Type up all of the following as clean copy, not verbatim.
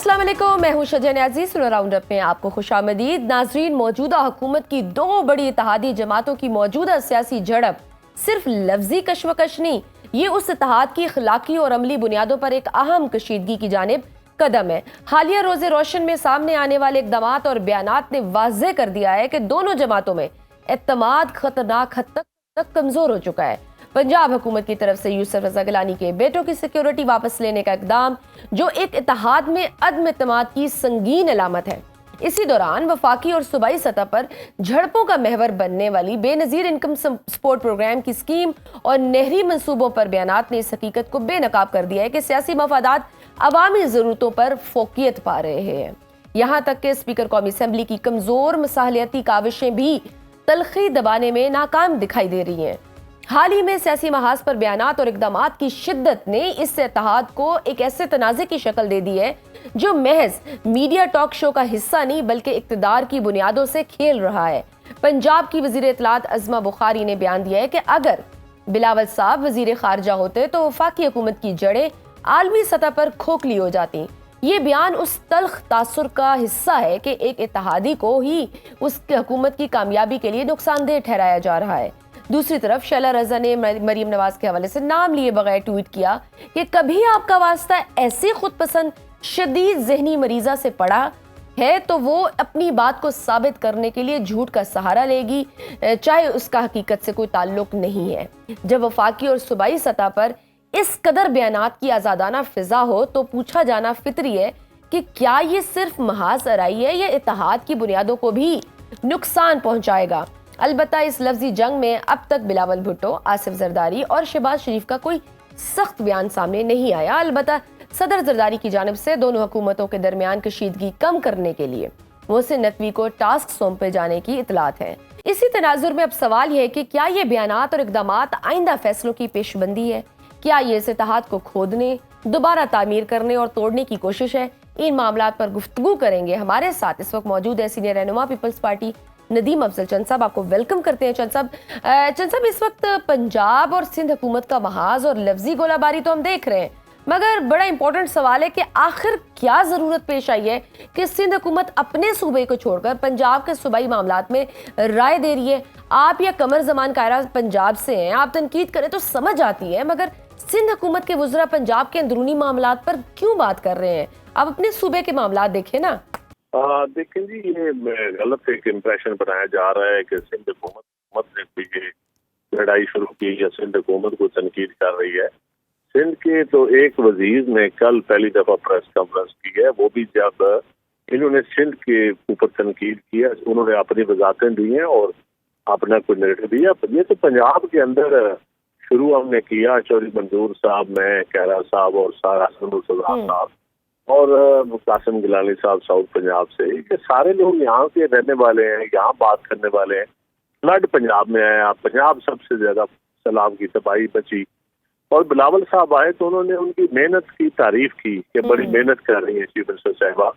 अस्सलाम वालेकुम, मैं हूं शजन अजीज। राउंड अप में आपको खुशामदीद। नाजरीन, मौजूदा हुकूमत की दो बड़ी इत्तेहादी जमातों की मौजूदा सियासी झड़प सिर्फ लफ्जी कशमकश नहीं, ये उस इत्तेहाद की अखलाकी और अमली बुनियादों पर एक अहम कशीदगी की जानिब कदम है। हालिया रोज़े रोशन में सामने आने वाले इकदामात और बयानात ने वाज़ेह कर दिया है कि दोनों जमातों में एतमाद खतरनाक हद तक कमजोर हो चुका है। पंजाब हुकूमत की तरफ से यूसुफ रज़ा गिलानी के बेटों की सिक्योरिटी वापस लेने का इकदाम, जो एक इत्तेहाद में अदम एतमाद की संगीन अलामत है। इसी दौरान वफाकी और सूबाई सतह पर झड़पों का महवर बनने वाली बेनजीर इनकम सपोर्ट प्रोग्राम की स्कीम और नहरी मंसूबों पर बयानात ने इस हकीकत को बेनकाब कर दिया है कि सियासी मफादात अवामी जरूरतों पर फोकियत पा रहे हैं। यहाँ तक कि स्पीकर कौमी असम्बली की कमजोर मसालियाती काविशें भी तलखी दबाने में नाकाम दिखाई दे रही हैं। हाल ही में सियासी महाज पर बयानात और इकदामात की शिद्दत ने इस इत्तेहाद को एक ऐसे तनाज़े की शक्ल दे दी है जो महज मीडिया टॉक शो का हिस्सा नहीं बल्कि इक्तदार की बुनियादों से खेल रहा है। पंजाब की वज़ीर इत्तलात अज़मा बुखारी ने बयान दिया है कि अगर बिलावल साहब वज़ीर खारजा होते तो वफाकी हुकूमत की जड़ें आलमी सतह पर खोखली हो जाती। ये बयान उस तल्ख तासुर का हिस्सा है कि एक इत्तेहादी को ही उसकी हुकूमत की कामयाबी के लिए नुकसानदेह ठहराया जा रहा है। दूसरी तरफ शैला रज़ा ने मरीम नवाज के हवाले से नाम लिए बगैर ट्वीट किया कि कभी आपका वास्ता ऐसी खुद पसंद शदीद जहनी मरीजा से पड़ा है तो वो अपनी बात को साबित करने के लिए झूठ का सहारा लेगी, चाहे उसका हकीकत से कोई ताल्लुक नहीं है। जब वफाकी और सूबाई सतह पर इस कदर बयानात की आज़ादाना फिजा हो तो पूछा जाना फितरी है कि क्या ये सिर्फ महाज आराई है या इत्तेहाद की बुनियादों को भी नुकसान पहुंचाएगा। अलबत्ता इस लफ्जी जंग में अब तक बिलावल भुट्टो, आसिफ जरदारी और शहबाज शरीफ का कोई सख्त बयान सामने नहीं आया। अलबत्ता सदर जरदारी की जानिब से दोनों हुकूमतों के दरमियान कशीदगी कम करने के लिए मोहसिन नकवी को टास्क सौंपे जाने की इतलात है। इसी तनाजुर में अब सवाल यह है कि क्या ये बयानात और इकदामात आइंदा फैसलों की पेशबंदी है? क्या ये इस इत्तेहाद को खोदने, दोबारा तामीर करने और तोड़ने की कोशिश है? इन मामलात पर गुफ्तगू करेंगे। हमारे साथ इस वक्त मौजूद है सीनियर रहनुमा पीपल्स पार्टी नदीम अफजल। चंद साहब, आपको वेलकम करते हैं। चंद साहब, इस वक्त पंजाब और सिंध हुकूमत का महाज और लफ्जी गोलाबारी तो हम देख रहे हैं, मगर बड़ा इंपॉर्टेंट सवाल है कि आखिर क्या जरूरत पेश आई है कि सिंध हुकूमत अपने सूबे को छोड़कर पंजाब के सूबाई मामलात में राय दे रही है। आप या कमर जमान कायरा पंजाब से हैं, आप तनकीद करें तो समझ आती है, मगर सिंध हुकूमत के वज़रा पंजाब के अंदरूनी मामलात पर क्यों बात कर रहे हैं? आप अपने सूबे के मामलात देखें ना। देखें जी, ये गलत एक इम्प्रेशन बनाया जा रहा है कि सिंध हुकूमत ने कोई लड़ाई शुरू की या सिंध हुकूमत को तनकीद कर रही है। सिंध के तो एक वजीर ने कल पहली दफा प्रेस कॉन्फ्रेंस की है, वो भी जब इन्होंने सिंध के ऊपर तनकीद की है, उन्होंने अपनी वजाहतें दी हैं और अपना कोई नैरेटिव दिया। ये तो पंजाब के अंदर शुरू हमने किया, चौधरी मंजूर साहब, मैं, कैरा साहब और सारा साहब और कासिम गिलानी साहब साउथ पंजाब से, ये सारे लोग यहाँ के रहने वाले हैं, यहाँ बात करने वाले हैं। फ्लड पंजाब में आया, पंजाब सबसे ज्यादा सैलाब की तबाही बची और बिलावल साहब आए तो उन्होंने उनकी मेहनत की तारीफ की कि बड़ी मेहनत कर रही है चीफ मिनिस्टर साहिबा।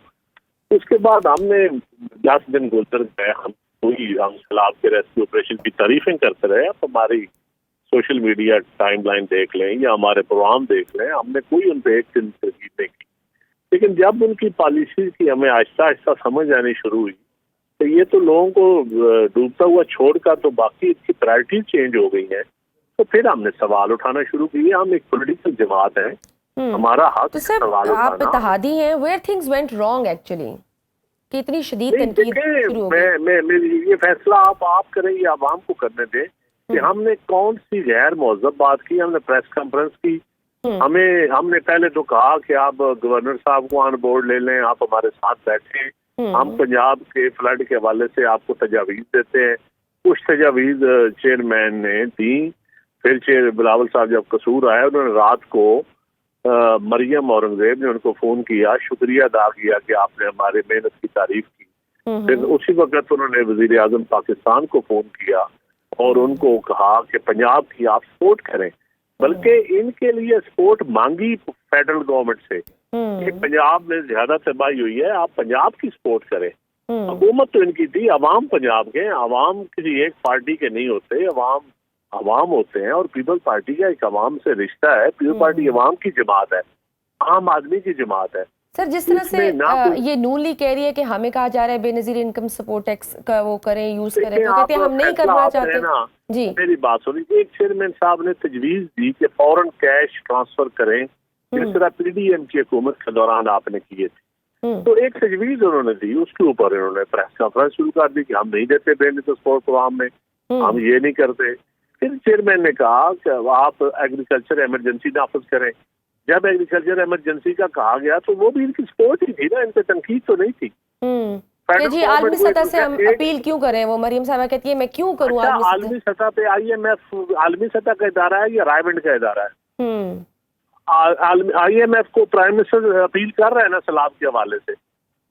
उसके बाद हमने 10 दिन गुजर गए, हम सैलाब के रेस्क्यू ऑपरेशन की तारीफें करते रहे। अब हमारी सोशल मीडिया टाइमलाइन देख लें या हमारे प्रोग्राम देख लें, हमने कोई उन पर एक दिन तनकीद नहीं की। लेकिन जब उनकी पॉलिसी की हमें आहिस्ता आहिस्ता समझ आनी शुरू हुई तो ये तो लोगों को डूबता हुआ छोड़कर तो बाकी इसकी प्रायोरिटी चेंज हो गई है, तो फिर हमने सवाल उठाना शुरू किए। हम एक पॉलिटिकल जमात है, हमारा हक तो सर, आप इत्तेहादी हैं, where things went wrong actually कि इतनी शदीद तनकीद शुरू हो गई? ये फैसला आप करें या आवाम को करने दें कि हमने कौन सी गैर मौजूद बात की। हमने प्रेस कॉन्फ्रेंस की, हमने पहले तो कहा कि आप गवर्नर साहब को ऑन बोर्ड ले लें, आप हमारे साथ बैठे, हम पंजाब के फ्लड के हवाले से आपको तजावीज देते हैं। कुछ तजावीज चेयरमैन ने दी, फिर बिलावल साहब जब कसूर आया उन्होंने रात को मरियम औरंगजेब ने उनको फोन किया, शुक्रिया अदा किया कि आपने हमारे मेहनत की तारीफ की। फिर उसी वक्त उन्होंने वजीर आजम पाकिस्तान को फोन किया और उनको कहा कि पंजाब की आप सपोर्ट करें, बल्कि इनके लिए सपोर्ट मांगी फेडरल गवर्नमेंट से कि पंजाब में ज्यादा तबाही हुई है, आप पंजाब की सपोर्ट करें। हुकूमत तो इनकी थी, अवाम पंजाब के, अवाम किसी एक पार्टी के नहीं होते, अवाम होते हैं और पीपल पार्टी का एक अवाम से रिश्ता है। पीपल पार्टी अवाम की जमात है, आम आदमी की जमात है। सर जिस तरह से इसमें ना कोई- ये नून लीग कह रही है कि हमें कहा जा रहा है बेनजीर इनकम सपोर्ट टैक्स का वो करें, यूज करें, देखिए, तो कहते हैं आप हम नहीं फैसला करना आप चाहते। है ना, जी मेरी बात सुनिए। एक चेयरमैन साहब ने तजवीज दी कि फौरन कैश ट्रांसफर करें, जिस तरह पीडीएम की हुकूमत के दौरान आपने किए थे। तो एक तजवीज उन्होंने दी, उसके ऊपर इन्होंने प्रेस कॉन्फ्रेंस शुरू कर दी कि हम नहीं देते बेनिफिट सपोर्ट प्रोग्राम में, हम ये नहीं करते। फिर चेयरमैन ने कहा कि आप एग्रीकल्चर इमरजेंसी नाफिज करें। जब एग्रीकल्चर इमरजेंसी का कहा गया तो वो भी इनकी सपोर्ट ही थी ना, इनसे तनकीद तो नहीं थी। कि जी आलमी सतह से हम अपील क्यों करें, वो मरियम साहबा कहती है मैं क्यों करूं अच्छा, आलमी सतह। आलमी सतह पे आईएमएफ आलमी सतह का इदारा है या रायबंड का इदारा है? आईएमएफ को प्राइम मिनिस्टर अपील कर रहा है ना सलाब के हवाले से,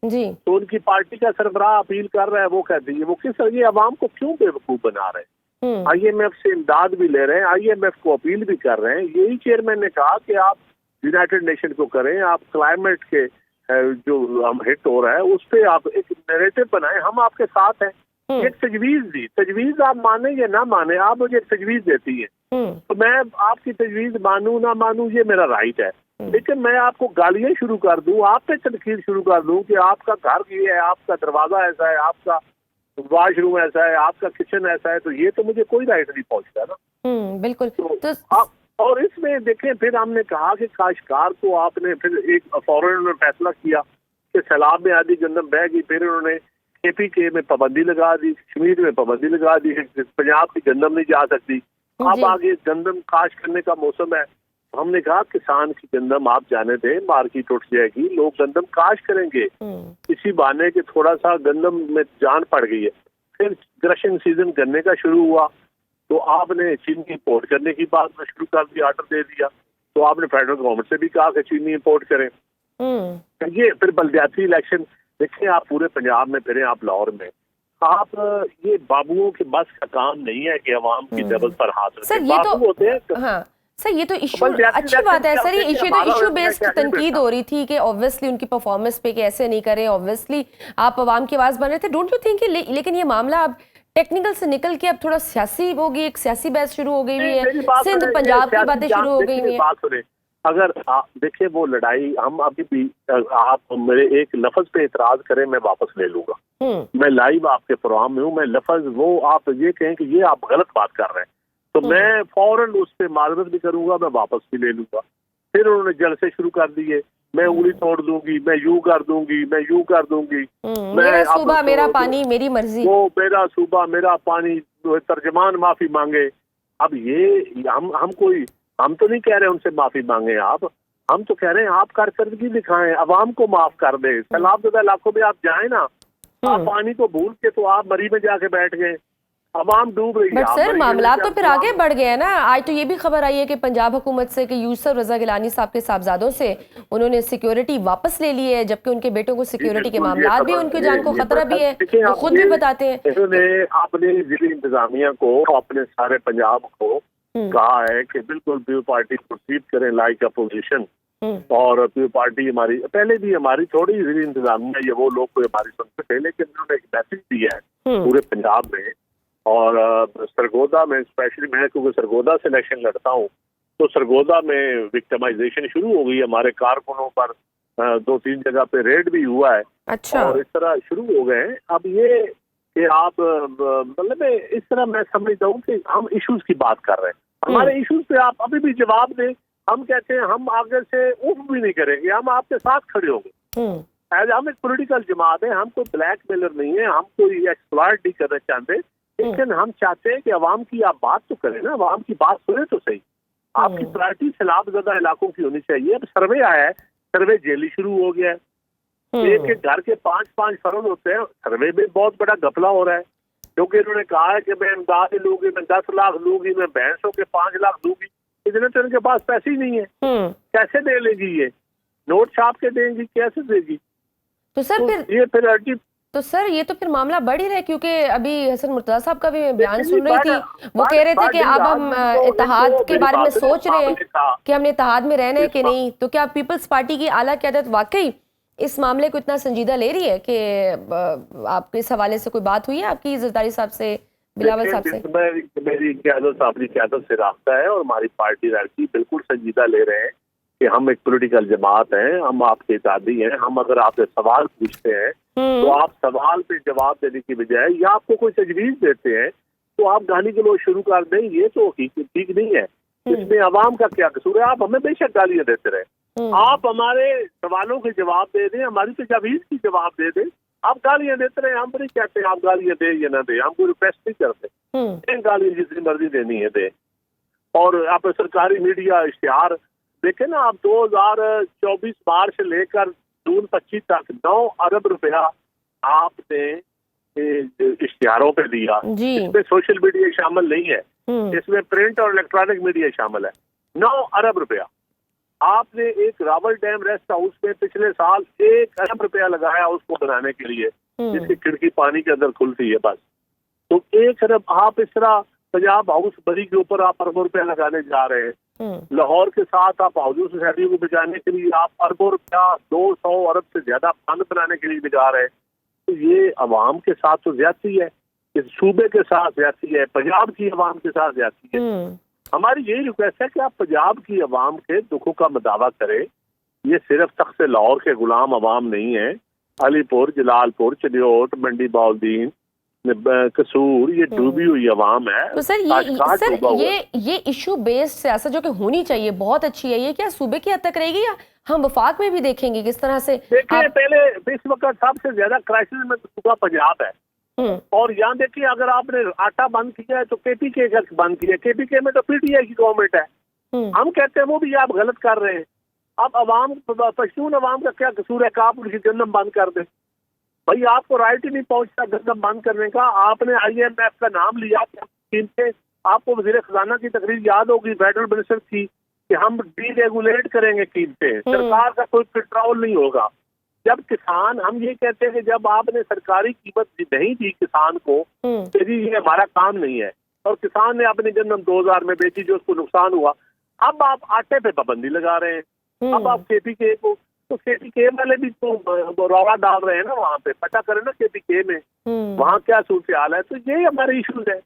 जी तो उनकी पार्टी का सरबराह अपील कर रहा है। वो कहती है वो किस ये अवाम को क्यों बेवकूफ बना रहे हैं? आईएमएफ से इमदाद भी ले रहे हैं, आईएमएफ को अपील भी कर रहे हैं। यही चेयरमैन ने कहा कि आप यूनाइटेड नेशन को करें, आप क्लाइमेट के जो हम हिट हो रहा है उस पर आप एक नैरेटिव बनाएं, हम आपके साथ हैं। एक तजवीज दी, तजवीज आप माने या ना माने, आप मुझे एक तजवीज देती है तो मैं आपकी तजवीज मानूं ना मानूं ये मेरा राइट है। लेकिन मैं आपको गालियां शुरू कर दूं, आप पे तनकीद शुरू कर दूं कि आपका घर ये है, आपका दरवाजा ऐसा है, आपका वॉशरूम ऐसा है, आपका किचन ऐसा है, तो ये तो मुझे कोई राइट नहीं पहुंचता ना। बिल्कुल। तो आप और इसमें देखें, फिर हमने कहा कि काश्तकार को आपने फिर एक फौरन उन्होंने फैसला किया कि सैलाब में आधी गंदम बह गई, फिर उन्होंने KPK में पाबंदी लगा दी, कश्मीर में पाबंदी लगा दी, पंजाब की गंदम नहीं जा सकती। अब आगे गंदम काश करने का मौसम है, हमने कहा किसान की गंदम आप जाने दें, मार्केट उठ जाएगी, लोग गंदम काश करेंगे। इसी बहाने के थोड़ा सा गंदम में जान पड़ गई है। फिर क्रशिंग सीजन करने का शुरू हुआ तो आपने चीनी इंपोर्ट करने की बात में शुरू कर दी, ऑर्डर दे दिया। तो आपने फेडरल गवर्नमेंट से भी कहा कि चीनी इंपोर्ट करें। ये फिर बल्दियाती इलेक्शन देखिए, आप पूरे पंजाब में फिरे, आप लाहौर में, आप ये बाबुओं के बस का काम नहीं है कि अवाम की जबल पर हाथ रखें। सर ये तो होते हैं। हाँ सर ये तो इशू अच्छी बात है सर, ये इशू बेस्ड तनकीद हो रही थी कि ऑब्वियसली उनकी परफॉर्मेंस पे कि ऐसे नहीं करें, ऑब्वियसली आप अवाम की आवाज बन रहे थे, डोंट यू थिंक? लेकिन ये मामला अब टेक्निकल से निकल के अब थोड़ा सियासी होगी, एक सियासी बहस शुरू हो गई हुई है, सिंध पंजाब की बातें शुरू हो गई हुई है। अगर आप देखिए वो लड़ाई, हम अभी भी, आप मेरे एक लफ्ज पे एतराज करें मैं वापस ले लूंगा। मैं लाइव आपके प्रोग्राम में हूँ, मैं लफ्ज वो आप ये कहें कि ये आप गलत बात कर रहे हैं तो मैं फौरन उस पर माजरत भी करूंगा, मैं वापस भी ले लूंगा। फिर उन्होंने जलसे शुरू कर दिए, मैं उंगली तोड़ दूंगी, मैं यूं कर दूंगी, मैं यूं कर दूंगी, मेरा सूबा मेरा पानी मेरी मर्जी, वो मेरा सूबा मेरा पानी, तर्जमान माफी मांगे। अब ये हम तो नहीं कह रहे उनसे माफी मांगे आप, हम तो कह रहे हैं आप कारकर्दगी दिखाएं, अवाम को माफ कर दे। सैलाबज़दा इलाकों में आप जाए ना, आप पानी को भूल के तो आप मरी में जाके बैठ गए, अवाम डूब रही है। बट सर मामला तो फिर आगे बढ़ गया ना। आज तो ये भी खबर आई है कि पंजाब हुकूमत से कि यूसुफ रजा गिलानी साहब के साहबजादों से उन्होंने सिक्योरिटी वापस ले ली है, जबकि उनके बेटों को सिक्योरिटी के मामला भी, उनकी जान को खतरा भी है, वो खुद भी बताते हैं। इन्होंने अपने जिले इंतजामिया को, अपने सारे पंजाब को कहा है कि बिल्कुल पीपल्स पार्टी प्रोसीड करें लाइक अपोजिशन, और पीपल्स पार्टी हमारी पहले भी हमारी थोड़ी जिले इंतजामिया ये वो लोग कोई हमारी सुनते थे, लेकिन उन्होंने एक मैसेज दिया है पूरे पंजाब में। और सरगोदा में स्पेशली, मैं क्योंकि सरगोदा से इलेक्शन लड़ता हूँ, तो सरगोदा में विक्टिमाइजेशन शुरू हो गई, हमारे कारकुनों पर 2-3 जगह पे रेड भी हुआ है। अच्छा। और इस तरह शुरू हो गए हैं। अब ये कि आप मतलब इस तरह मैं समझता हूँ कि हम इश्यूज की बात कर रहे हैं, हमारे इश्यूज पे आप अभी भी जवाब दें। हम कहते हैं हम आगे से उफ भी नहीं करेंगे, हम आपके साथ खड़े होंगे। हम एक पॉलिटिकल जमात है, हम कोई ब्लैकमेलर नहीं है, हम कोई एक्सप्लॉइट नहीं करना चाहते, लेकिन हम चाहते हैं कि अवाम की आप बात तो करें ना, अवाम की बात सुने तो सही। आपकी प्रायोरिटी सैलाबज़दा इलाकों की होनी चाहिए। अब सर्वे आया है, सर्वे जेली शुरू हो गया है, एक एक घर के 5-5 फर्द होते हैं, सर्वे में बहुत बड़ा घपला हो रहा है, क्योंकि इन्होंने कहा है कि मैं इमदाद लूंगी, मैं 10 लाख लूंगी, मैं भैंसों के 5 लाख दूंगी। इतने तो इनके पास पैसे ही नहीं है, कैसे दे लेगी? ये नोट छाप के देंगी, कैसे देगी? तो सर फिर ये प्रायोरिटी, तो सर ये तो फिर मामला बढ़ ही रहा है, क्योंकि अभी हसन मुर्तजा साहब का भी मैं बयान सुन रही थी, वो कह रहे थे कि अब हम इत्तेहाद के बारे में सोच रहे हैं कि हमने इत्तेहाद में रहना है कि नहीं। तो क्या पीपल्स पार्टी की आला क़यादत वाकई इस मामले को इतना संजीदा ले रही है कि आपके इस हवाले से कोई बात हुई है आपकी ज़रदारी साहब से, बिलावल साहब से? मेरी क़यादत अपनी क़यादत से राब्ता है और हमारी पार्टी लड़की बिल्कुल संजीदा ले रहे हैं कि हम एक पॉलिटिकल जमात हैं, हम आपके इत्तेहादी हैं, हम अगर आपसे सवाल पूछते हैं तो आप सवाल पे जवाब देने की बजाय या आपको कोई तजवीज देते हैं तो आप गाली गलौज शुरू कर दें, ये तो ठीक नहीं है। इसमें अवाम का क्या कसूर है? आप हमें बेशक गालियां देते रहे, आप हमारे सवालों के जवाब दे दें, हमारी तजवीज की जवाब दे दें। आप गालियां देते रहे, हम नहीं कहते आप गालियां दे या ना दे, हम कोई रिक्वेस्ट नहीं करते, गालियां जितनी मर्जी देनी है दे। और आप सरकारी मीडिया इश्तिहार देखें ना, आप 2024 मार्च से लेकर जून 25 तक 9 अरब रुपया आपने इश्तिहारों पे दिया। इसमें सोशल मीडिया शामिल नहीं है, इसमें प्रिंट और इलेक्ट्रॉनिक मीडिया शामिल है। 9 अरब रुपया आपने एक रावल डैम रेस्ट हाउस में पिछले साल 1 अरब रुपया लगाया उसको बनाने के लिए, जिसकी खिड़की पानी के अंदर खुलती है बस। तो 1 अरब आप इस तरह पंजाब हाउस बरी के ऊपर आप अरबों रुपया लगाने जा रहे हैं। लाहौर के साथ आप हाउसिंग सोसाइटी को बचाने के लिए आप अरबों रुपया 200 अरब से ज्यादा फंड बनाने के लिए लगा रहे हैं। तो ये अवाम के साथ तो ज्यादती है, इस सूबे के साथ ज्यादती है, पंजाब की अवाम के साथ ज्यादती है। हमारी यही रिक्वेस्ट है कि आप पंजाब की अवाम के दुखों का मदावा करें। ये सिर्फ तख्त लाहौर के गुलाम अवाम नहीं है, अलीपुर, जलालपुर, चिन्योट, मंडी बाउद्दीन, कसूर, ये डूबी हुई अवाम है। तो सर ये इशू बेस्ड सियासत जो कि होनी चाहिए बहुत अच्छी है, ये क्या सूबे की हद तक रहेगी या हम वफाक में भी देखेंगे किस तरह से? देखिए पहले इस वक्त सबसे ज्यादा क्राइसिस में सूबा पंजाब है, और यहाँ देखिए अगर आपने आटा बंद किया है तो केपीके का बंद किया, केपीके में तो पीटीआई की गवर्नमेंट है। हम कहते हैं वो भी आप गलत कर रहे हैं। अब अवाम, पश्तून अवाम का क्या कसूर है कि आप उनकी गंदम बंद कर दें? भाई आपको राइट ही नहीं पहुंचता गंदम बंद करने का। आपने IMF का नाम लिया कीमतें, आपको वजीर खजाना की तकरीर याद होगी फेडरल मिनिस्टर की कि हम डीरेगुलेट करेंगे कीमतें, सरकार का कोई कंट्रोल नहीं होगा। जब किसान, हम ये कहते हैं कि जब आपने सरकारी कीमत नहीं दी किसान को तो जी ये हमारा काम नहीं है, और किसान ने अपनी गंदम 2000 में बेची जो उसको नुकसान हुआ, अब आप आटे पे पाबंदी लगा रहे हैं। अब आप केपीके को, तो केपीके वाले भी तो रौला डाल रहे हैं ना, वहाँ पे पता करें ना केपीके में वहाँ क्या सूरत हाल है। तो यही हमारे इशूज है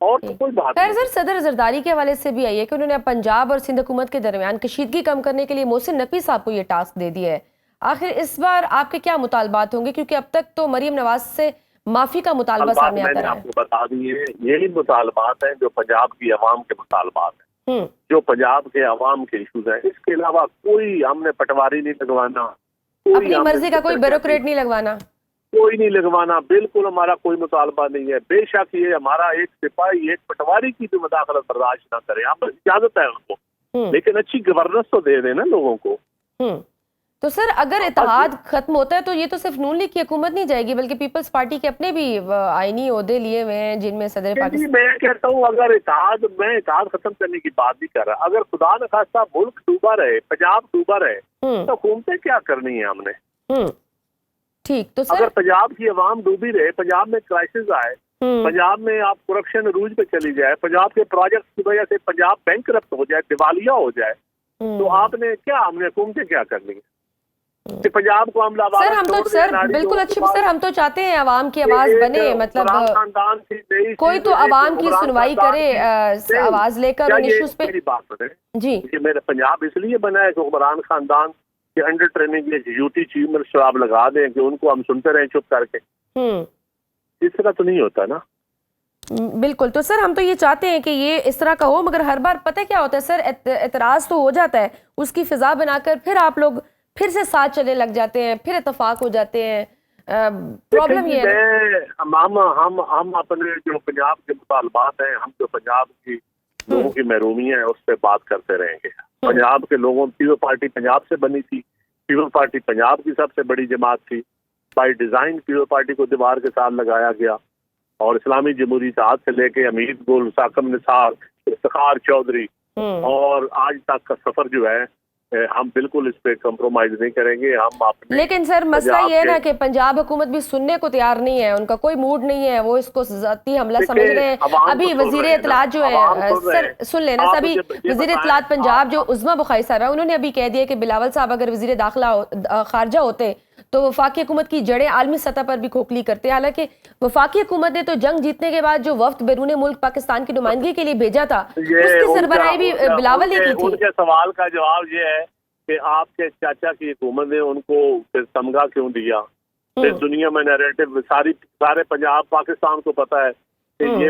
और तो कोई बात नहीं। सर सदर जरदारी के हवाले से भी आई है कि उन्होंने पंजाब और सिंध हुकूमत के दरमियान कशीदगी कम करने के लिए मोहसिन नकवी साहब को ये टास्क दे दिया है। आखिर इस बार आपके क्या मुतालबात होंगे, क्योंकि अब तक तो मरियम नवाज से माफी का मुतालबा सामने आता है। आपको बता दिए यही मुतालबात हैं जो पंजाब की अवाम के मुतालबात हैं, जो पंजाब के अवाम के इशूज हैं। इसके अलावा कोई हमने पटवारी नहीं लगवाना, अपनी मर्जी का कोई ब्यूरोक्रेट नहीं लगवाना, कोई नहीं लगवाना, बिल्कुल हमारा कोई मुतालबा नहीं है। बेशक ये हमारा एक सिपाही, एक पटवारी की भी मुदाखलत बर्दाश्त ना करे, हम इजाजत है उनको, लेकिन अच्छी गवर्नेंस तो दे देना लोगों को। तो सर अगर इत्तेहाद खत्म होता है तो ये तो सिर्फ नून लीग की हुकूमत नहीं जाएगी, बल्कि पीपल्स पार्टी के अपने भी आईनी ओहदे लिए हुए हैं, जिनमें सदर पाकिस्तान। मैं कहता हूँ अगर मैं इत्तेहाद खत्म करने की बात नहीं कर रहा, अगर खुदा न खास्ता मुल्क डूबा रहे, पंजाब डूबा रहे, तो हुकूमतें क्या करनी है हमने? ठीक, तो सर अगर पंजाब की अवाम डूबी रहे, पंजाब में क्राइसिस आए, पंजाब में आप करप्शन अरूज पे चली जाए, पंजाब के प्रोजेक्ट की वजह से पंजाब बैंकरप्ट हो जाए, दिवालिया हो जाए, तो आपने क्या, हमने हुकूमतें क्या करनी है? पंजाब को हम सर हम तो सर बिल्कुल अच्छी सर हम तो चाहते हैं आवाम की आवाज बने, मतलब कोई तो आवाम की सुनवाई करे, आवाज लेकर उन इश्यूज पे। मेरी बात सुने जी, मेरा पंजाब इसलिए बना है कि हुक्मरान खानदान के under training UT chief minister आप लगा दें कि उनको हम सुनते रहे चुप करके, इस तरह तो नहीं होता ना। बिल्कुल, तो सर हम तो ये चाहते हैं कि ये इस तरह का हो, मगर हर बार पता है क्या होता है सर, एतराज तो हो जाता है, उसकी फिजा बनाकर फिर आप लोग फिर से साथ चले लग जाते हैं, फिर इत्तेफाक हो जाते हैं। प्रॉब्लम ये है हम अपने जो पंजाब के मुतालबात हैं, हम जो पंजाब की लोगों की महरूमी है उस पर बात करते रहेंगे। पंजाब के लोगों, पीपल पार्टी पंजाब से बनी थी, पीपल पार्टी पंजाब की सबसे बड़ी जमात थी, बाई डिजाइन पीपल पार्टी को दीवार के साथ लगाया गया, और इस्लामी जमहूरी इत्तेहाद से लेके अमीर गुल, साकम निसार, इफ्तिखार चौधरी, और आज तक का सफर जो है हम बिल्कुल इस पे कॉम्प्रोमाइज नहीं करेंगे। हम अपने, लेकिन सर मसला ये है ना कि पंजाब हुकूमत भी सुनने को तैयार नहीं है, उनका कोई मूड नहीं है, वो इसको ज़ाती हमला समझ रहे हैं। अभी वजीर इत्तलात जो है, सर सुन लेना, अभी वजीर इत्तलात पंजाब जो उज़्मा बुखारी साहब है, उन्होंने अभी कह दिया कि बिलावल साहब अगर वजीर दाखिला खारजा होते तो वफाकी हुकूमत की जड़ें आलमी सतह पर भी खोखली करते। हालांकि वफाकी हुकूमत ने तो जंग जीतने के बाद जो वफ्द बैरून मुल्क पाकिस्तान की नुमाइंदगी के लिए भेजा था, उसकी सरबराही भी बिलावल ने की थी। उनके सवाल का जवाब ये है कि आपके चाचा की हुकूमत ने उनको फिर तमगा क्यों दिया। फिर दुनिया में नैरेटिव सारे पंजाब पाकिस्तान को पता है कि ये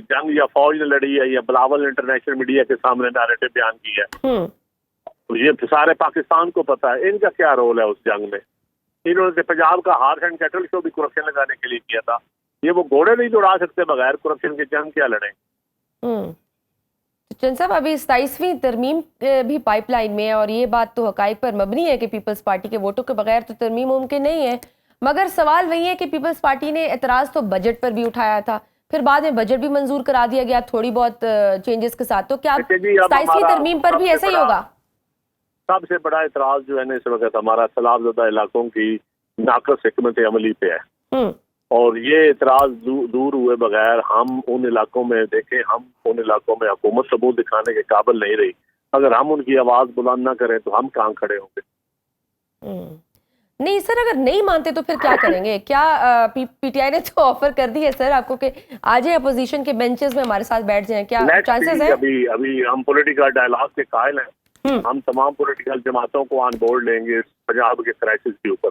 जंग या फौज ने लड़ी है या बिलावल इंटरनेशनल मीडिया के सामने नैरेटिव बयान किया है। तो ये सारे पाकिस्तान को पता है। इनका क्या रोल है उस जंग में। इन्होंने पंजाब का हार्स एंड कैटल शो भी करप्शन लगाने के लिए किया था। ये वो घोड़े नहीं दौड़ा सकते बगैर करप्शन के, जंग क्या लड़े। चंद साहब, अभी 27वीं तरमीम भी पाइपलाइन में है और ये बात तो हकाइक पर मबनी है कि पीपल्स पार्टी के वोटों के बगैर तो तरमीम मुमकिन नहीं है। मगर सवाल वही है कि पीपल्स पार्टी ने एतराज तो बजट पर भी उठाया था, फिर बाद में बजट भी मंजूर करा दिया गया थोड़ी बहुत चेंजेस के साथ। तो क्या 27वीं तरमीम पर भी ऐसा ही होगा? सबसे बड़ा इतराज जो है ना इस वक्त हमारा सैलाबज़दा इलाकों की नाकस हिकमत अमली पे है। और ये इतराज दूर हुए बगैर हम उन इलाकों में देखें, हम उन इलाकों में हुकूमत सबूत दिखाने के काबिल नहीं रही। अगर हम उनकी आवाज बुलंद ना करें तो हम कहाँ खड़े होंगे। नहीं सर, अगर नहीं मानते तो फिर क्या करेंगे? क्या पीटीआई ने तो ऑफर कर दी है सर आपको कि आ जाए अपोजिशन के बेंचेस में हमारे साथ बैठ जाएं, क्या चांसेस है? अभी हम पॉलिटिकल डायलॉग के कायल हैं। हम तमाम पॉलिटिकल जमातों को ऑन बोर्ड लेंगे पंजाब के क्राइसिस के ऊपर।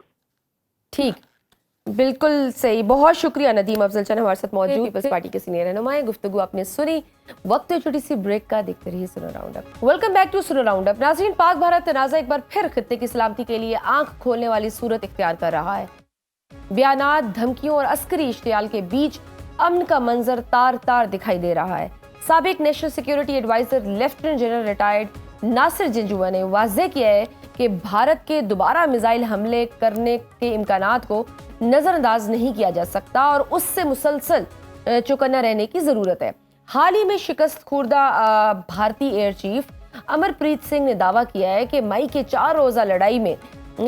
ठीक, बिल्कुल सही। बहुत शुक्रिया नदीम अफजल चंद हमारे साथ मौजूद, पीपल्स पार्टी के सीनियर रहनुमा। गुफ्तगू आपने सुनी। वक्त छोटी सी ब्रेक का, देखते रहिए Suno round up. Welcome back to Suno round up. नाज़रीन, पाक भारत तनाज़ा एक बार फिर खित्ते की सलामती के लिए आंख खोलने वाली सूरत इख्तियार कर रहा है। बयानात, धमकियों और अस्करी इश्तियाल के बीच अमन का मंजर तार तार दिखाई दे रहा है। साबिक national security adviser lieutenant general retired Nasir Janjua ने वाज़ेह किया है कि भारत के दोबारा मिसाइल हमले करने के इम्कानात को नजरअंदाज नहीं किया जा सकता और उससे मुसलसल चौकन्ना रहने की जरूरत है। हाल ही में शिकस्त खुर्दा भारतीय एयर चीफ अमरप्रीत सिंह ने दावा किया है कि मई के 4 रोजा लड़ाई में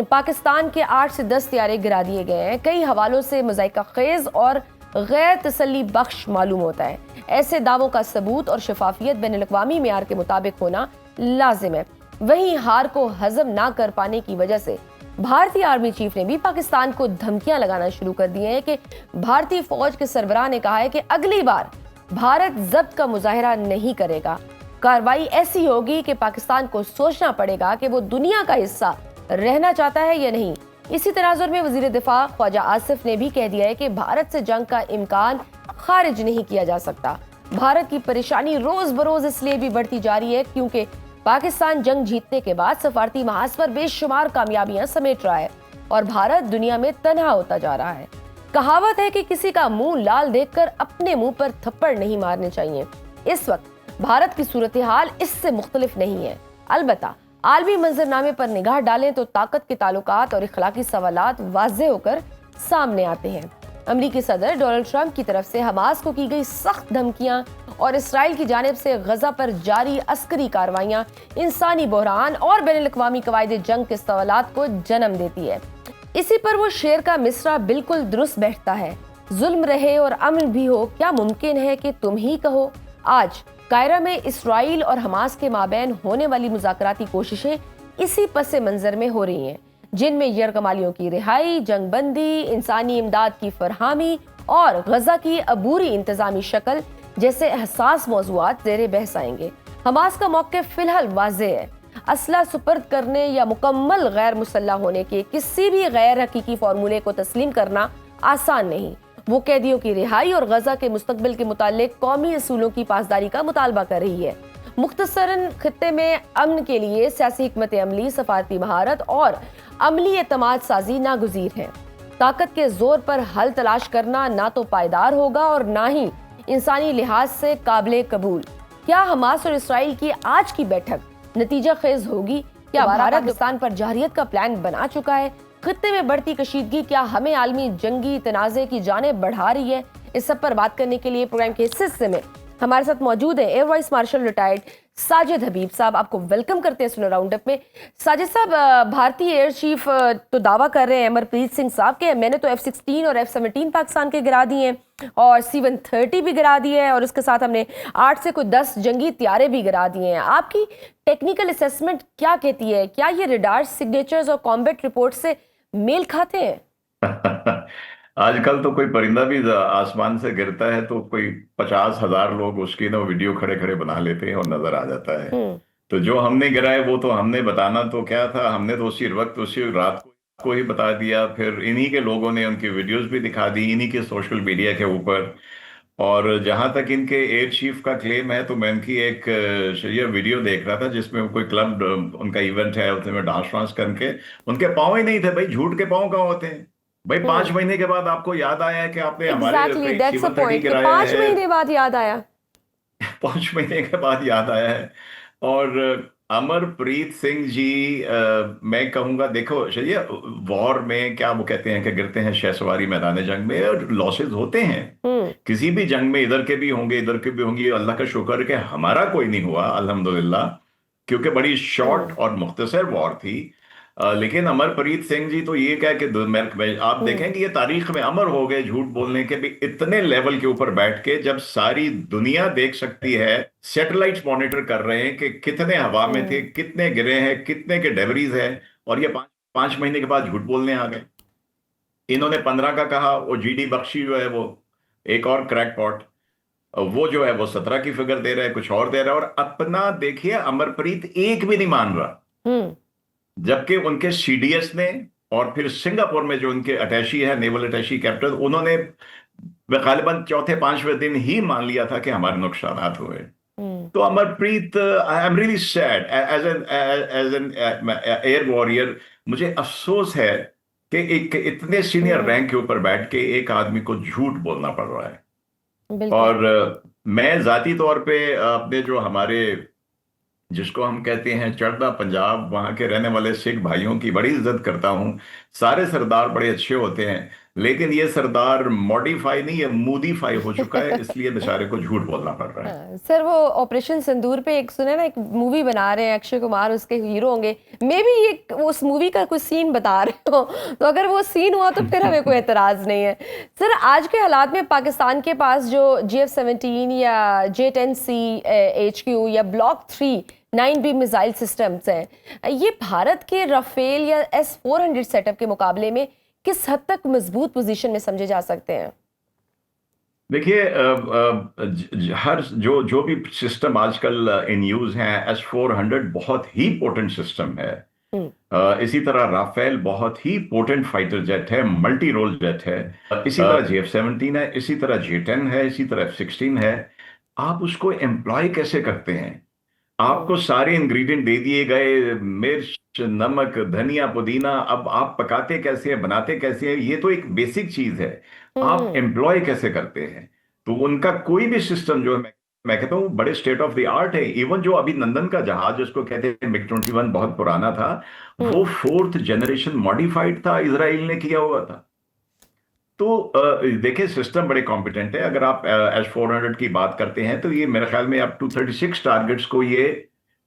पाकिस्तान के 8 से 10 तैयारे गिरा दिए गए हैं। कई हवालों से मज़ाइका खेज और गैर तसल्ली बख्श मालूम होता है। ऐसे दावों का सबूत और शफाफियत बैनुल-अक़वामी मेयार के मुताबिक होना लाजिम है। वहीं हार को हजम ना कर पाने की वजह से भारतीय आर्मी चीफ ने भी पाकिस्तान को धमकियां लगाना शुरू कर दी हैं कि भारतीय फौज के सरबराह ने कहा है कि अगली बार भारत जब्त का मुजाहिरा नहीं करेगा। कार्रवाई ऐसी होगी कि पाकिस्तान को सोचना पड़ेगा कि वो दुनिया का हिस्सा रहना चाहता है या नहीं। इसी तनाजुर में वजीर दिफा ख्वाजा आसिफ ने भी कह दिया है कि भारत से जंग का इम्कान खारिज नहीं किया जा सकता। भारत की परेशानी रोज बरोज इसलिए भी बढ़ती जा रही है क्योंकि पाकिस्तान जंग जीतने के बाद सफारती महाज पर बेशुमार कामयाबियां समेट रहा है और भारत दुनिया में तन्हा होता जा रहा है। कहावत है कि किसी का मुंह लाल देखकर अपने मुंह पर थप्पड़ नहीं मारने चाहिए। इस वक्त भारत की सूरत हाल इससे मुख्तलिफ नहीं है। अलबत्ता आलमी मंजरनामे पर निगाह डालें तो ताकत के ताल्लुकात और इखलाकी सवालात वाज़ेह होकर सामने आते हैं। अमरीकी सदर डोनाल्ड ट्रंप की तरफ से हमास को की गई सख्त धमकियां और इसराइल की जानिब से गजा पर जारी अस्करी कार्रवाइयां इंसानी बहरान और बैनुल-अक़वामी कवायदे जंग के सवालात को जन्म देती है। इसी पर वो शेर का मिसरा बिल्कुल दुरुस्त बैठता है। जुल्म रहे और अमन भी हो, क्या मुमकिन है कि तुम ही कहो। आज कायरा में इसराइल और हमास के माबैन होने वाली मुज़ाकराती कोशिशें इसी पस मंजर में हो रही हैं, जिनमें यरगमालियों की रिहाई, जंगबंदी, इंसानी इमदाद की फरहामी और गजा की अबूरी इंतजामी शक्ल जैसे हसास मौज़ूआत ज़ेरे बहस आएंगे। हमास का मौक़िफ़ फिलहाल वाज़ेह है। असला सुपर्द करने या मुकम्मल गैर मुसल्लह होने के किसी भी गैर हकीकी फार्मूले को तस्लीम करना आसान नहीं। वो कैदियों की रिहाई और गजा के मुस्तकबिल के मुतालिक कौमी असूलों की पासदारी का मुतालबा कर रही है। मुख्तसरन खित्ते में अमन के लिए सियासी हिकमत अमली, सफारती महारत और अमली एतमाद साजी नागुज़ीर है। ताकत के जोर पर हल तलाश करना ना तो पायदार होगा और ना ही इंसानी लिहाज से काबिल कबूल। क्या हमास और इसराइल की आज की बैठक नतीजा खेज होगी? क्या भारत पाकिस्तान पर जारियत का प्लान बना चुका है? खित्ते में बढ़ती कशीदगी क्या हमें आलमी जंगी तनाज़े की जानिब बढ़ा रही है? इस सब पर बात करने के लिए प्रोग्राम के इस हिस्से में हमारे साथ मौजूद है air vice marshal retired Sajid Habib साहब। आपको वेलकम करते हैं सुनो राउंड अप में। साजिद साहब, भारतीय एयर चीफ तो दावा कर रहे हैं अमरप्रीत सिंह साहब के मैंने तो F-16 और F-17 पाकिस्तान के गिरा दिए हैं और C-130 भी गिरा दिए हैं और उसके साथ हमने 8 से कोई 10 जंगी त्यारे भी गिरा दिए हैं। आपकी टेक्निकल असेसमेंट क्या कहती है? क्या ये रडार सिग्नेचर्स और कॉम्बैट रिपोर्ट से मेल खाते हैं? आजकल तो कोई परिंदा भी आसमान से गिरता है तो कोई 50,000 लोग उसकी ना वीडियो खड़े खड़े बना लेते हैं और नजर आ जाता है। तो जो हमने गिराए वो तो हमने बताना तो क्या था, हमने तो उसी वक्त उसी रात को ही बता दिया। फिर इन्हीं के लोगों ने उनकी वीडियोस भी दिखा दी इन्हीं के सोशल मीडिया के ऊपर। और जहां तक इनके एयर चीफ का क्लेम है, तो मैं इनकी एक ये वीडियो देख रहा था जिसमें वो कोई क्लब उनका इवेंट है, उसमें डांस वांस करके उनके पाँव ही नहीं थे। भाई झूठ के पाँव कहाँ होते हैं? भाई 5 महीने के बाद आपको याद आया है कि आपने हमारे एग्जैक्टली, पे दैट्स अ C-130 पॉइंट कि गिराया 5 महीने है। बाद याद आया। 5 महीने के बाद याद आया है। और अमरप्रीत सिंह जी, मैं कहूंगा देखो चलिए, वॉर में क्या वो कहते हैं कि गिरते हैं शहसवारी मैदान जंग में, और लॉसेस होते हैं। हम्म। किसी भी जंग में इधर के भी होंगे इधर के भी होंगे। अल्लाह का शुक्र है कि हमारा कोई नहीं हुआ अल्हम्दुलिल्लाह, क्योंकि बड़ी शॉर्ट और मुख्तसर वॉर थी। लेकिन अमरप्रीत सिंह जी तो ये कह के आप देखेंगे ये तारीख में अमर हो गए झूठ बोलने के भी इतने लेवल के ऊपर बैठ के, जब सारी दुनिया देख सकती है, सैटेलाइट्स मॉनिटर कर रहे हैं कि कितने हवा में थे, कितने गिरे हैं, कितने के डेबरीज है, और ये 5 महीने के बाद झूठ बोलने आ गए। इन्होंने 15 का कहा, वो GD बख्शी जो है वो एक और क्रैकपॉट, वो जो है वो 17 की फिगर दे रहा है, कुछ और दे रहा है। और अपना देखिए अमरप्रीत एक भी नहीं मान रहा, हम्म। जबकि उनके CDS ने और फिर सिंगापुर में जो उनके अटैची है, नेवल अटैची कैप्टन, उन्होंने गालिबन चौथे पांचवें दिन ही मान लिया था कि हमारे नुकसानात हुए। तो Amarpreet, I am really sad as an air warrior. मुझे अफसोस है कि एक इतने सीनियर रैंक के ऊपर बैठ के एक आदमी को झूठ बोलना पड़ रहा है। बिल्कुल। और मैं जाती तौर पे अपने जो हमारे, जिसको हम कहते हैं चढ़दा पंजाब, वहां के रहने वाले सिख भाइयों की बड़ी इज्जत करता हूं। सारे सरदार बड़े अच्छे होते हैं, लेकिन ये सरदार मॉडिफाई नहीं, ये मूडीफाई हो चुका है, इसलिए बेचारे को झूठ बोलना पड़ रहा है। सर वो ऑपरेशन सिंदूर पे एक सुने ना, एक मूवी बना रहे हैं, अक्षय कुमार उसके हीरो होंगे, मे बी ये उस मूवी का कुछ सीन बता रहे हो, तो अगर वो सीन हुआ तो फिर हमें कोई एतराज नहीं है। सर आज के हालात में पाकिस्तान के पास जो GF-17 या J-10C HQ या ब्लॉक 3 9B मिसाइल सिस्टम्स हैं, ये भारत के राफेल या S-400 सेटअप के मुकाबले में किस हद तक मजबूत पोजीशन में समझे जा सकते हैं? देखिए, हर जो जो भी सिस्टम आजकल इन यूज हैं, S-400 बहुत ही पोटेंट सिस्टम है। इसी तरह राफेल बहुत ही पोटेंट फाइटर जेट है, मल्टी रोल जेट है। इसी तरह GF-17 है, इसी तरह J-10 है, इसी तरह F-16 है। आप उसको एम्प्लॉय कैसे करते हैं? आपको सारे इंग्रेडिएंट दे दिए गए, मिर्च, नमक, धनिया, पुदीना, अब आप पकाते कैसे हैं, बनाते कैसे हैं, ये तो एक बेसिक चीज है। आप एम्प्लॉय कैसे करते हैं? तो उनका कोई भी सिस्टम जो है, मैं कहता हूँ बड़े स्टेट ऑफ द आर्ट है। इवन जो अभिनंदन का जहाज जिसको कहते हैं MiG-21 बहुत पुराना था, वो 4th जनरेशन मॉडिफाइड था, इजराइल ने किया हुआ था। तो देखिए सिस्टम बड़े कॉम्पिटेंट है। अगर आप S-400 की बात करते हैं तो ये मेरे ख्याल में अब 236 टारगेट्स को ये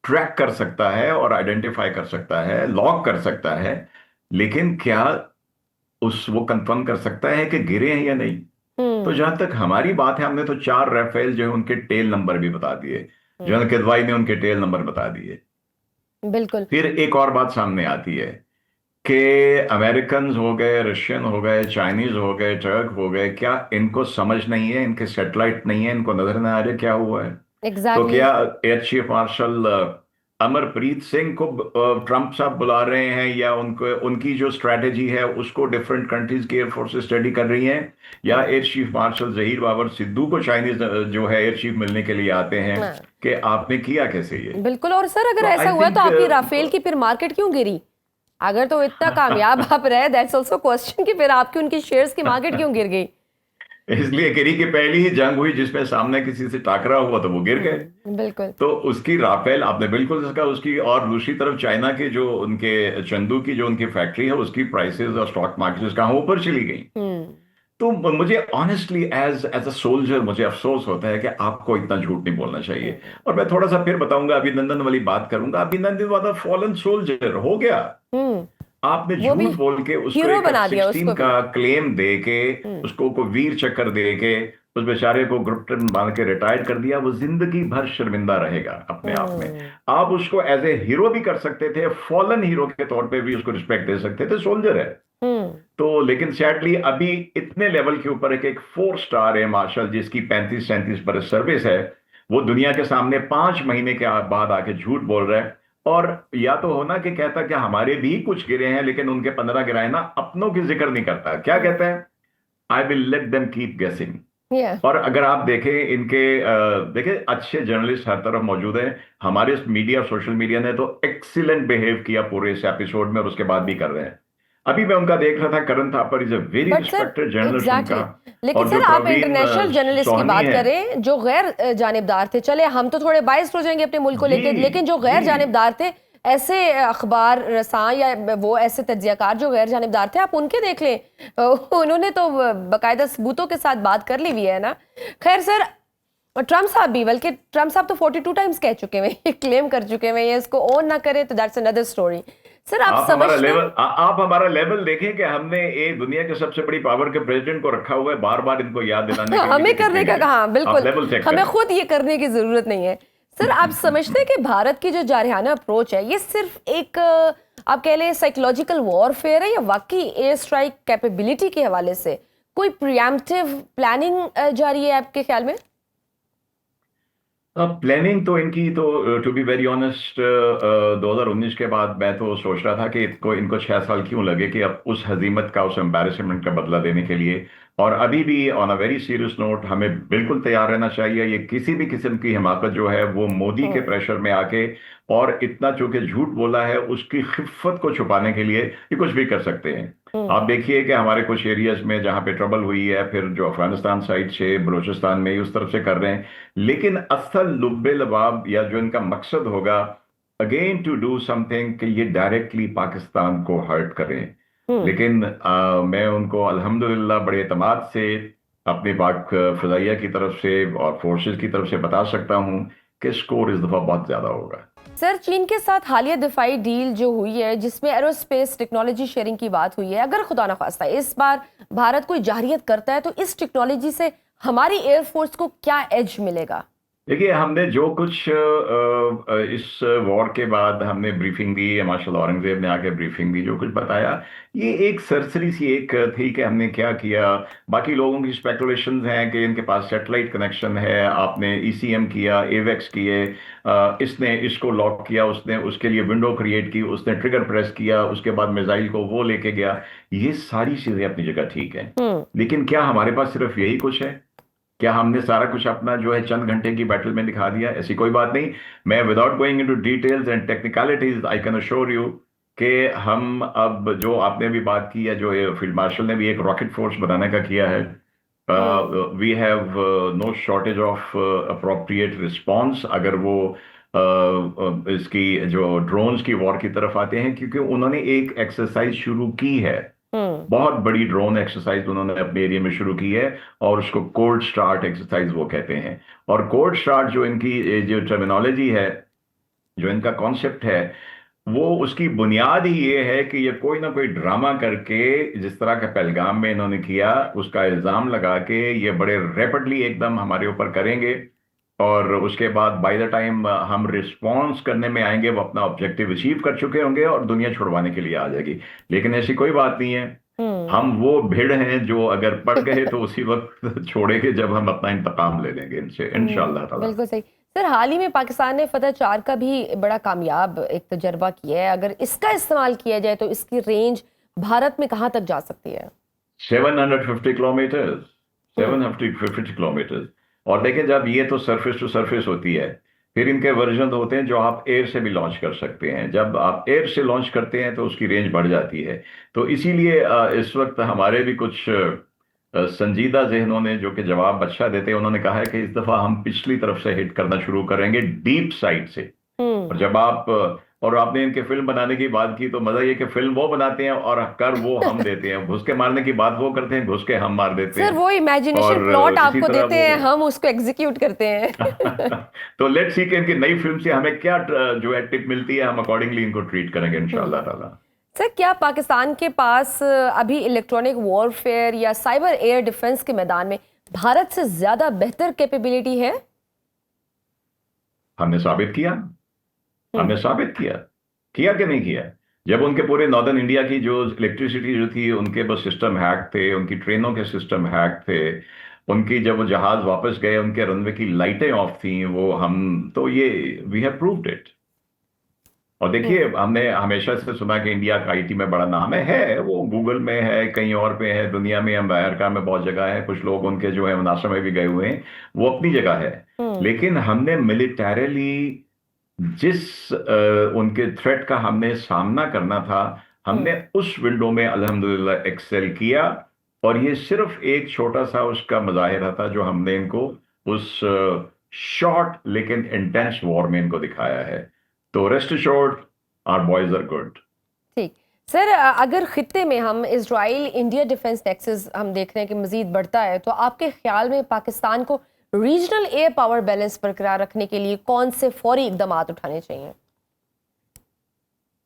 ट्रैक कर सकता है और आइडेंटिफाई कर सकता है, लॉक कर सकता है। लेकिन क्या वो कंफर्म कर सकता है कि गिरे हैं या नहीं? तो जहां तक हमारी बात है, हमने तो 4 राफेल जो है उनके टेल नंबर भी बता दिए, जो किदवाई ने उनके टेल नंबर बता दिए। बिल्कुल। फिर एक और बात सामने आती है कि अमेरिकन हो गए, रशियन हो गए, चाइनीज हो गए, टर्क हो गए, क्या इनको समझ नहीं है, इनके सैटेलाइट नहीं है, इनको नजर नहीं आ रहा क्या हुआ है? तो क्या air chief martial Amarpreet Singh को ट्रंप साहब बुला रहे हैं, या उनको उनकी जो स्ट्रैटेजी है उसको डिफरेंट कंट्रीज की एयर फोर्सेस स्टडी कर रही हैं, या air chief marshal Zaheer Babar Sidhu को चाइनीज जो है एयर चीफ मिलने के लिए आते हैं कि आपने किया कैसे ये? बिल्कुल। और सर अगर ऐसा हुआ तो आपकी राफेल की फिर मार्केट क्यों गिरी? अगर तो इतना कामयाब आप रहे, दैट्स आल्सो क्वेश्चन, कि फिर आपकी उनकी शेयर्स की मार्केट क्यों गिर गई? इसलिए गिरी कि पहली ही जंग हुई जिसमें सामने किसी से टाकरा हुआ तो वो गिर गए। बिल्कुल। तो उसकी राफेल आपने बिल्कुल इसका उसकी, और दूसरी तरफ चाइना की जो उनके चंदू की जो उनकी फैक्ट्री है, उसकी प्राइसेस और स्टॉक मार्केट कहाँ ऊपर चली गई। तो मुझे ऑनेस्टली एज अ सोल्जर मुझे अफसोस होता है कि आपको इतना झूठ नहीं बोलना चाहिए। और मैं थोड़ा सा फिर बताऊंगा, अभिनंदन वाली बात करूंगा। अभिनंदन वाला फॉलन सोल्जर हो गया, आपने झूठ बोल के उसको एक F-16 का क्लेम दे के, उसको को वीर चक्र दे के उस बेचारे को ग्रुप बांध के रिटायर कर दिया। वो जिंदगी भर शर्मिंदा रहेगा अपने आप में। आप उसको एज ए हीरो भी कर सकते थे, फॉलन हीरो के तौर पे भी उसको रिस्पेक्ट दे सकते थे, सोल्जर है। तो लेकिन सैडली अभी इतने लेवल के ऊपर एक 4 स्टार है मार्शल, जिसकी 35-37 बरस सर्विस है, वो दुनिया के सामने 5 महीने के बाद आके झूठ बोल रहा है। और या तो होना कि कहता कि हमारे भी कुछ गिरे हैं, लेकिन उनके 15 गिराए ना, अपनों की जिक्र नहीं करता। क्या कहता है? I will let them keep गेसिंग। Yeah. और अगर आप देखें इनके देखें अच्छे जर्नलिस्ट हर तरफ मौजूद हैं। हमारे मीडिया, सोशल मीडिया ने तो एक्सीलेंट बिहेव किया पूरे इस एपिसोड में, और उसके बाद भी कर रहे हैं। अभी मैं उनका देख रहा था, Karan Thapar is a very but sir respected journalist exactly, उनका। लेकिन और जो सर आप प्रवीण इंटरनेशनल जर्नलिस्ट की सोहनी बात है, करें जो गैर जानिबदार थे, चले हम तो थोड़े बायस्ड हो जाएंगे अपने मुल्क को लेकर, जी लेकिन जो गैर जी जानिबदार थे, ऐसे अखबार रसां या वो ऐसे तज्जियाकार जो गैर जानिबदार थे, आप उनके देख लें, उन्होंने तो बाकायदा सबूतों के साथ बात कर ली हुई है ना। खैर सर, ट्रम्प साहब भी, बल्कि ट्रम्प साहब तो 42 टाइम्स कह चुके हैं, क्लेम कर चुके हैं, ये इसको ऑन ना करे तो दैट्स अनदर स्टोरी। सर आप समझते हैं, आप हमारा लेवल देखें कि हमने एक दुनिया के सबसे बड़ी पावर के प्रेसिडेंट को रखा हुआ है, बार बार इनको याद दिलाने के लिए हमें करने का कहा, बिल्कुल हमें करें। खुद ये करने की जरूरत नहीं है। सर आप समझते हैं कि भारत की जो जारहाना अप्रोच है, ये सिर्फ एक आप कह लें साइकोलॉजिकल वॉरफेयर है, या वाकई एयर स्ट्राइक कैपेबिलिटी के हवाले से कोई प्रिएम्प्टिव प्लानिंग जारी है आपके ख्याल में? प्लानिंग तो इनकी तो टू बी वेरी ऑनेस्ट 2019 के बाद मैं तो सोच रहा था कि इनको 6 साल क्यों लगे कि अब उस हजीमत का, उस एम्बैरेसमेंट का बदला देने के लिए। और अभी भी on a very serious note, हमें बिल्कुल तैयार रहना चाहिए। ये किसी भी किस्म की हिमाकत जो है वो मोदी के प्रेशर में आके, और इतना चूंकि झूठ बोला है उसकी खिफ़्फ़त को छुपाने के लिए ये कुछ भी कर सकते हैं। आप देखिए कि हमारे कुछ एरियाज में जहां पे ट्रबल हुई है, फिर जो अफगानिस्तान साइड से, बलूचिस्तान में उस तरफ से कर रहे हैं, लेकिन असल लुब्बे लबाब या जो इनका मकसद होगा अगेन टू डू समथिंग कि ये डायरेक्टली पाकिस्तान को हर्ट करें। लेकिन मैं उनको अल्हम्दुलिल्लाह बड़े एतमाद से अपनी पाक फिजाइया की तरफ से और फोर्सेस की तरफ से बता सकता हूं कि स्कोर इस दफा बहुत ज्यादा होगा। सर चीन के साथ हालिया दिफाई डील जो हुई है, जिसमें एरोस्पेस टेक्नोलॉजी शेयरिंग की बात हुई है, अगर खुदा न खास्ता इस बार भारत कोई जाहिरियत करता है, तो इस टेक्नोलॉजी से हमारी एयरफोर्स को क्या एज मिलेगा? देखिए, हमने जो कुछ इस वॉर के बाद हमने ब्रीफिंग दी, मार्शल औरंगजेब ने आके ब्रीफिंग दी, जो कुछ बताया, ये एक सरसरी सी एक थी कि हमने क्या किया। बाकी लोगों की स्पेकुलेशंस हैं कि इनके पास सैटेलाइट कनेक्शन है, आपने ईसीएम किया, एवेक्स किए, इसने इसको लॉक किया, उसने उसके लिए विंडो क्रिएट की, उसने ट्रिगर प्रेस किया, उसके बाद मिसाइल को वो लेके गया। ये सारी चीजें अपनी जगह ठीक है, लेकिन क्या हमारे पास सिर्फ यही कुछ है? क्या हमने सारा कुछ अपना जो है चंद घंटे की बैटल में दिखा दिया? ऐसी कोई बात नहीं। मैं without going into details and technicalities I can assure you कि हम अब जो आपने भी बात की है, जो फील्ड मार्शल ने भी एक रॉकेट फोर्स बनाने का किया है, we have no shortage of appropriate response अगर वो इसकी जो ड्रोन्स की वॉर की तरफ आते हैं, क्योंकि उन्होंने एक एक्सरसाइज शुरू की है, बहुत बड़ी ड्रोन एक्सरसाइज उन्होंने अपने एरिया में शुरू की है, और उसको कोल्ड स्टार्ट एक्सरसाइज वो कहते हैं। और कोल्ड स्टार्ट जो इनकी जो टर्मिनोलॉजी है, जो इनका कॉन्सेप्ट है, वो उसकी बुनियाद ही ये है कि ये कोई ना कोई ड्रामा करके, जिस तरह का पहलगाम में इन्होंने किया, उसका इल्जाम लगा के ये बड़े रैपिडली एकदम हमारे ऊपर करेंगे, और उसके बाद बाय द टाइम हम रिस्पॉन्स करने में आएंगे वो अपना ऑब्जेक्टिव अचीव कर चुके होंगे और दुनिया छुड़वाने के लिए आ जाएगी। लेकिन ऐसी कोई बात नहीं है। हम वो भीड़ हैं जो अगर पड़ गए तो उसी वक्त छोड़ेंगे जब हम अपना इंतकाम ले लेंगे इनसे, इंशाअल्लाह ताला। बिल्कुल सही। सर हाल ही में पाकिस्तान ने फतह 4 का भी बड़ा कामयाब एक तजर्बा किया है, अगर इसका इस्तेमाल किया जाए तो इसकी रेंज भारत में कहां तक जा सकती है? 750 किलोमीटर, 750 किलोमीटर। और देखें, जब ये तो सरफेस टू सरफेस होती है, फिर इनके वर्जन होते हैं जो आप एयर से भी लॉन्च कर सकते हैं। जब आप एयर से लॉन्च करते हैं तो उसकी रेंज बढ़ जाती है। तो इसीलिए इस वक्त हमारे भी कुछ संजीदा जहनों ने, जो कि जवाब अच्छा देते हैं, उन्होंने कहा है कि इस दफा हम पिछली तरफ से हिट करना शुरू करेंगे, डीप साइड से। और जब और आपने इनके फिल्म बनाने की बात की, तो मजा ये कि फिल्म वो बनाते हैं और कर वो हम देते हैं। घुस के मारने की बात वो करते हैं, घुस के हम मार देते हैं। सर वो इमेजिनेशन प्लॉट आपको देते हैं, हम उसको एग्जीक्यूट करते हैं। तो लेट्स सी कि इनकी नई फिल्म से हमें क्या जो है टिप मिलती है, हम अकॉर्डिंगली इनको ट्रीट करेंगे इंशाअल्लाह ताला। सर क्या पाकिस्तान के पास अभी इलेक्ट्रॉनिक वॉरफेयर या साइबर एयर डिफेंस के मैदान में भारत से ज्यादा बेहतर कैपेबिलिटी है? हमने साबित किया कि नहीं किया। जब उनके पूरे नॉर्दर्न इंडिया की जो इलेक्ट्रिसिटी जो थी, उनके बस सिस्टम हैक थे, उनकी ट्रेनों के सिस्टम हैक थे, उनकी जब वो जहाज वापस गए, उनके रनवे की लाइटें ऑफ थी, वो हम तो ये वी हैव प्रूव्ड इट। और देखिए, हमने हमेशा से सुना कि इंडिया का आईटी में बड़ा नाम है, वो गूगल में है, कहीं और पे है, दुनिया में, अमेरिका में बहुत जगह है, कुछ लोग उनके जो है नासा में भी गए हुए हैं, वो अपनी जगह है। लेकिन हमने मिलिटरीली जिस उनके थ्रेट का हमने सामना करना था, हमने उस विंडो में अल्हम्दुलिल्लाह एक्सेल किया। और ये सिर्फ एक छोटा सा उसका मुजाहिरा था जो हमने इनको उस शॉर्ट लेकिन इंटेंस वॉर में इनको दिखाया है। तो rest assured, our boys are good. ठीक सर, अगर खित्ते में हम इजराइल इंडिया डिफेंस नेक्सस हम देख रहे हैं कि मजीद बढ़ता है, तो आपके ख्याल में पाकिस्तान को रीजनल एयर पावर बैलेंस बरकरार रखने के लिए कौन से फौरी इकदाम उठाने चाहिए?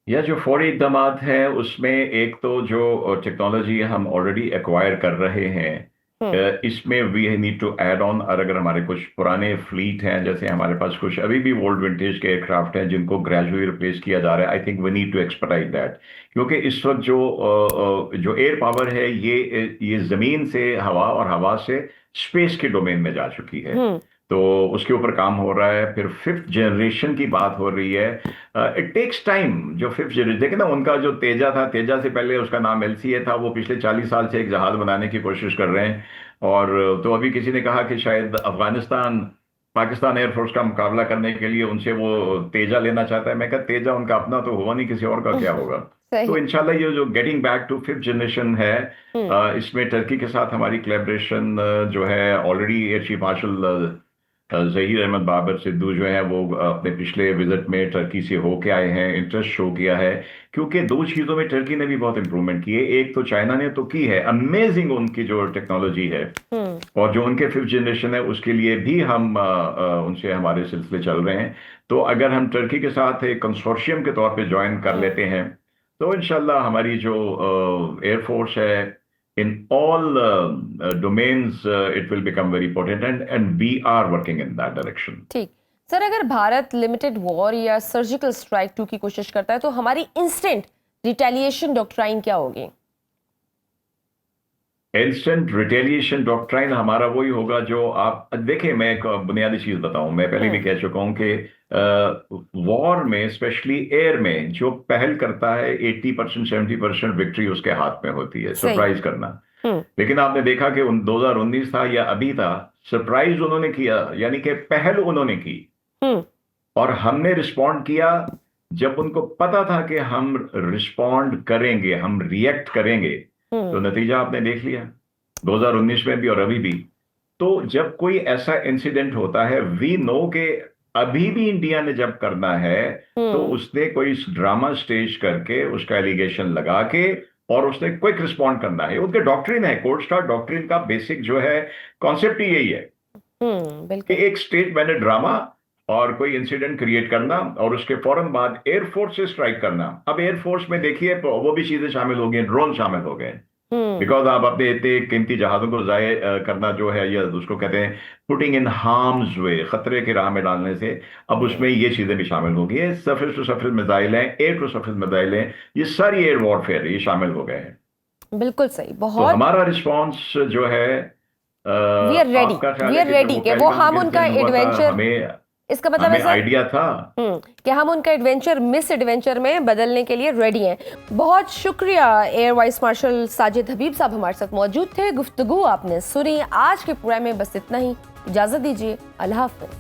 या जो फौरी इकदाम हैं उसमें एक तो जो टेक्नोलॉजी हम ऑलरेडी एक्वायर कर रहे हैं, इसमें we need to add on. और अगर हमारे कुछ पुराने फ्लीट हैं, जैसे हमारे पास कुछ अभी भी ओल्ड विंटेज के एयरक्राफ्ट हैं जिनको ग्रेजुअली रिप्लेस किया जा रहा है, I think we need to expertise that. क्योंकि इस वक्त जो एयर पावर है ये जमीन से हवा और हवा से स्पेस के डोमेन में जा चुकी है, तो उसके ऊपर काम हो रहा है। फिर 5th जनरेशन की बात हो रही है। It takes time. जो 5th जनरेशन देखे ना, उनका जो तेजा था, तेजा से पहले उसका नाम LCA था, वो पिछले 40 साल से एक जहाज बनाने की कोशिश कर रहे हैं। और तो अभी किसी ने कहा कि शायद अफगानिस्तान पाकिस्तान एयरफोर्स का मुकाबला करने के लिए उनसे वो तेजा लेना चाहता है। मैं कहता तेजा उनका अपना तो हुआ नहीं, किसी और का क्या होगा। तो इंशाल्लाह ये जो getting back to 5th generation है, इसमें टर्की के साथ हमारी कोलैबोरेशन जो है, already air chief marshal Zaheer Ahmed Babar Sidhu जो है वो अपने पिछले विजिट में टर्की से होके आए हैं, इंटरेस्ट शो किया है। क्योंकि दो चीज़ों में टर्की ने भी बहुत इंप्रूवमेंट की है। एक तो चाइना ने तो की है, अमेजिंग उनकी जो टेक्नोलॉजी है, और जो उनके 5th जनरेशन है उसके लिए भी हम उनसे हमारे सिलसिले चल रहे हैं। तो अगर हम टर्की के साथ एक कंसोर्शियम के तौर पे ज्वाइन कर लेते हैं, तो इंशाल्लाह हमारी जो एयरफोर्स है, in all domains it will become very potent, and we are working in that direction. ठीक सर, अगर भारत लिमिटेड वॉर या सर्जिकल स्ट्राइक 2 की कोशिश करता है, तो हमारी इंस्टेंट रिटेलिएशन डॉक्ट्राइन क्या होगी? इंस्टेंट रिटेलिएशन डॉक्ट्राइन हमारा वही होगा जो आप देखिए। मैं एक बुनियादी चीज बताऊं, मैं पहले भी कह चुका हूं कि वॉर में, स्पेशली एयर में, जो पहल करता है 80% 70% विक्ट्री उसके हाथ में होती है, सरप्राइज करना। लेकिन आपने देखा कि 2019 था या अभी था, सरप्राइज उन्होंने किया, यानी कि पहल उन्होंने की, और हमने रिस्पॉन्ड किया जब उनको पता था कि हम रिस्पॉन्ड करेंगे, हम रिएक्ट करेंगे। तो नतीजा आपने देख लिया 2019 में भी और अभी भी। तो जब कोई ऐसा इंसिडेंट होता है, वी नो के अभी भी इंडिया ने जब करना है, तो उसने कोई ड्रामा स्टेज करके उसका एलिगेशन लगा के और उसने क्विक रिस्पॉन्ड करना है। उनके डॉक्ट्रिन है, कोल्ड स्टार्ट डॉक्ट्रिन का बेसिक जो है कॉन्सेप्ट ही यही है कि एक स्टेज मैंने ड्रामा और कोई इंसिडेंट क्रिएट करना और उसके फौरन बाद एयरफोर्स से स्ट्राइक करना। अब एयरफोर्स में देखिए वो भी चीजें शामिल हो गई, ड्रोन शामिल हो गए, बिकॉज आप अपने इतने कीमती जहाजों को जाए करना जो है, या उसको कहते हैं पुटिंग इन हार्म्स वे, खतरे की राह में डालने से, अब उसमें ये चीजें भी शामिल हो गई है। सरफेस टू सरफेस मिसाइल हैं, एयर टू सरफेस मिसाइल हैं, ये सारी एयर वॉरफेयर ये शामिल हो गए हैं। बिल्कुल सही, बहुत। तो हमारा रिस्पॉन्स जो है वी आर रेडी कि वो हम उनका एडवेंचर, इसका मतलब है आइडिया था कि हम उनका एडवेंचर मिस एडवेंचर में बदलने के लिए रेडी हैं। बहुत शुक्रिया air vice martial Sajid Habib साहब हमारे साथ मौजूद थे, गुफ्तगू आपने सुनी। आज के प्रोग्राम में बस इतना ही, इजाजत दीजिए, अल्लाह हाफ़िज़।